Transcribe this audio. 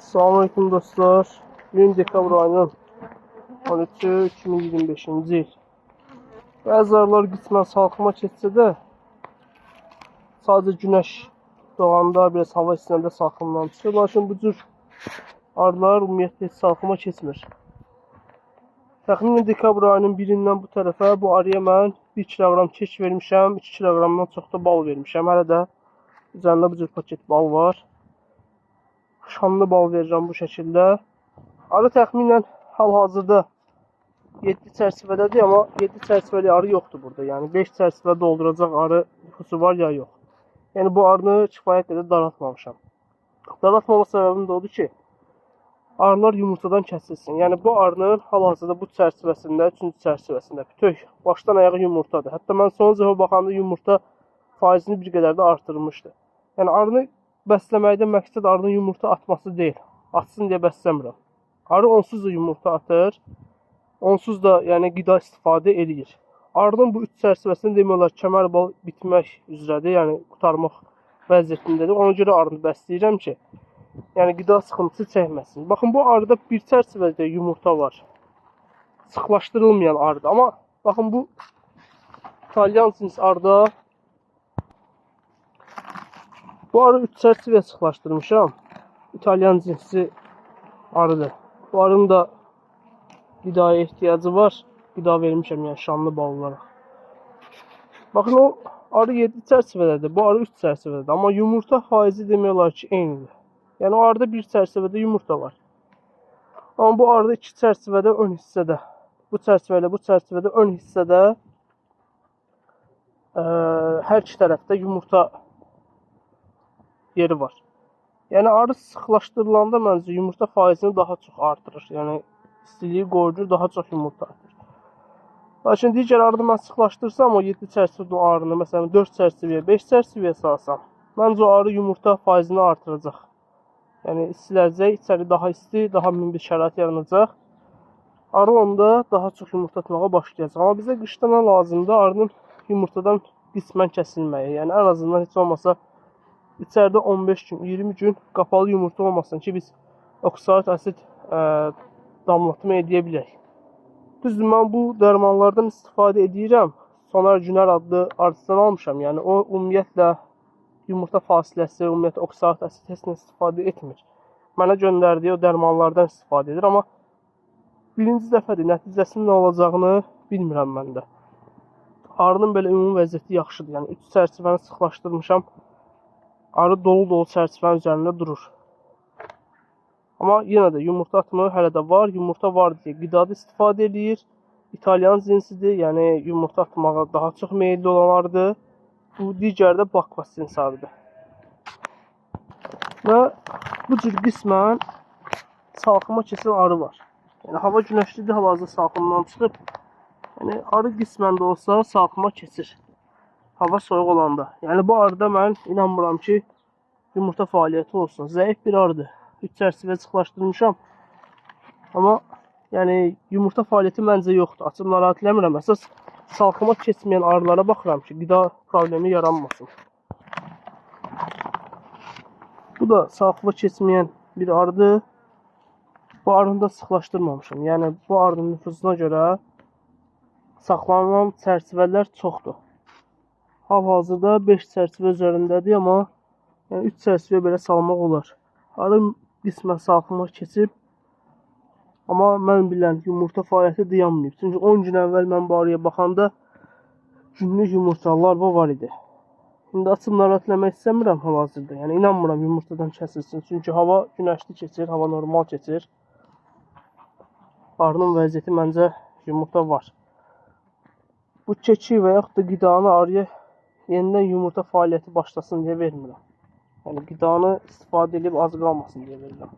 Selamünaleyküm dostlar. 1 dekabr ayının 13'ü 2025-ci il. Bəzi arılar qismən salxıma keçsə də, sadəcə günəş doğanda, biraz hava isinəndə salxımdan çıxır. Lakin bu cür arılar ümumiyyətlə heç salxıma keçmir. Təxminən dekabr ayının 1-dən bu tərəfə bu arıya mən 1 kiloqram keç vermişəm, 2 kiloqramdan çox da bal vermişəm. Hələ də üzərində bu cür paket bal var. Şanlı bal verirəm bu şəkildə. Arı təxminən hal-hazırda 7 çərçivədədir, amma 7 çərçivəli arı yoxdur burada. Yəni 5 çərçivə dolduracaq arı nüfusu var ya yox. Yəni bu arını kifayət qədər daraltmamışam. Daraltmama səbəbim də odur ki, arılar yumurtadan kəsilsin. Yəni bu arının hal-hazırda bu çərçivəsində, 3-cü çərçivəsində bütöv başdan ayağa yumurtadır. Hətta mən son dəfə baxanda yumurta faizini bir qədər də artırmışdı. Yəni arını bəsləməkdə məqsəd arının yumurta atması deyil. Atsın deyə bəsləmirəm. Arı onsuz da yumurta atır. Onsuz da yəni qida istifadə edir. Arının bu 3 çərçivəsində demək olar kəmər bal bitmək üzrədir. Yəni qurtarmaq vəziyyətindədir. Ona görə arını bəsləyirəm ki, yəni qida sıxıntısı çəkməsin. Baxın bu arıda bir çərçivədə yumurta var. Sıxlaşdırılmayan arıdır. Amma baxın bu İtalyan cins arıda bu arı 3 çərçivəyə sıxlaşdırmışam. İtalyan cinsi arıdır. Bu arının da qidaya ehtiyacı var. Qida vermişəm, yəni şanlı bal olaraq. Baxın o arı 7 çərçivədədir. Bu arı 3 çərçivədədir. Amma yumurta faizi demək olar ki, eynidir. Yəni o arıda bir çərçivədə yumurta var. Amma bu arıda 2 çərçivədə ön hissədə. Bu çərçivə ilə bu çərçivədə ön hissədə hər iki tərəfdə yumurta yeri var. Yəni arı sıxlaşdırılanda məncə yumurta faizini daha çox artırır. Yəni istiliyi qoruyur, daha çox yumurta atır. Lakin digər arıda mən sıxlaşdırsam o 7 çərçivədə arını məsələn 4 çərçivəyə, 5 çərçivəyə salsam, məncə o arı yumurta faizini artıracaq. Yəni istiləcək, içəri daha isti, daha mümbit şərait yaranacaq. Arı onda daha çox yumurta atmağa başlayacaq. Amma bizə qışda nə lazımdır? Arının yumurtadan qismən kəsilməyi. Yəni ən azından heç olmasa İçəridə 15 gün, 20 gün qapalı yumurta olmasın ki, biz oksalik asid damlatma edə bilək. Düzdür, mən bu dərmanlardan istifadə edirəm. Sonar Günər adlı arıçıdan almışam. Yəni o ümumiyyətlə yumurta fasiləsi, ümumiyyətlə oksalik asid heç nə istifadə etmir. Mənə göndərdiyi o dərmanlardan istifadə edir. Amma birinci dəfədir, nəticəsinin nə olacağını bilmirəm mən də. Arının belə ümumi vəziyyəti yaxşıdır. Yəni 3 çərçivəni sıxlaşdırmışam. Arı dolu-dolu çərçivənin üzərində durur. Amma yenə də yumurta atımı hələ də var. Yumurta var deyə qidada istifadə edir. İtalyan cinsidir. Yəni yumurta atmağa daha çox meyilli olan arıdır. Bu digər də Bakvas cinsi arıdır. Və bu cür qismən salxıma keçən arı var. Yəni hava günəşlidir, hal-hazırda salxımdan çıxıb. Yəni arı qismən də olsa salxıma keçir. Hava soyuq olanda. Yəni bu arıda mən inanmıram ki, yumurta fəaliyyəti olsun. Zəif bir arıdır. 3 çərçivə sıxlaşdırmışam. Amma yəni yumurta fəaliyyəti məncə yoxdur. Açıb narahat eləmirəm. Əsas salxıma keçməyən arılara baxıram ki, qida problemi yaranmasın. Bu da salxıma keçməyən bir arıdır. Bu arını da sıxlaşdırmamışam. Yəni bu arının nüfuzuna görə saxlanılan çərçivələr çoxdur. Hal-hazırda 5 çərçivə üzərindədir, amma yəni 3 çərçivə belə salmaq olar. Arı qismən salxıma keçib, amma mən bilən yumurta fəaliyyəti dayanmayıb. Çünki 10 gün əvvəl mən bu arıya baxanda günlük yumurta larva var idi. İndi açıb narahat eləmək istəmirəm hal-hazırda. Yəni inanmıram yumurtadan kəsilsin. Çünki hava günəşli keçir, hava normal keçir. Arının vəziyyəti məncə yumurta var. Bu keçi və yaxud da qidanı arıya yenidən yumurta fəaliyyəti başlasın deyə vermirəm. Yəni qidanı istifadə edib az qalmasın deyə verirəm.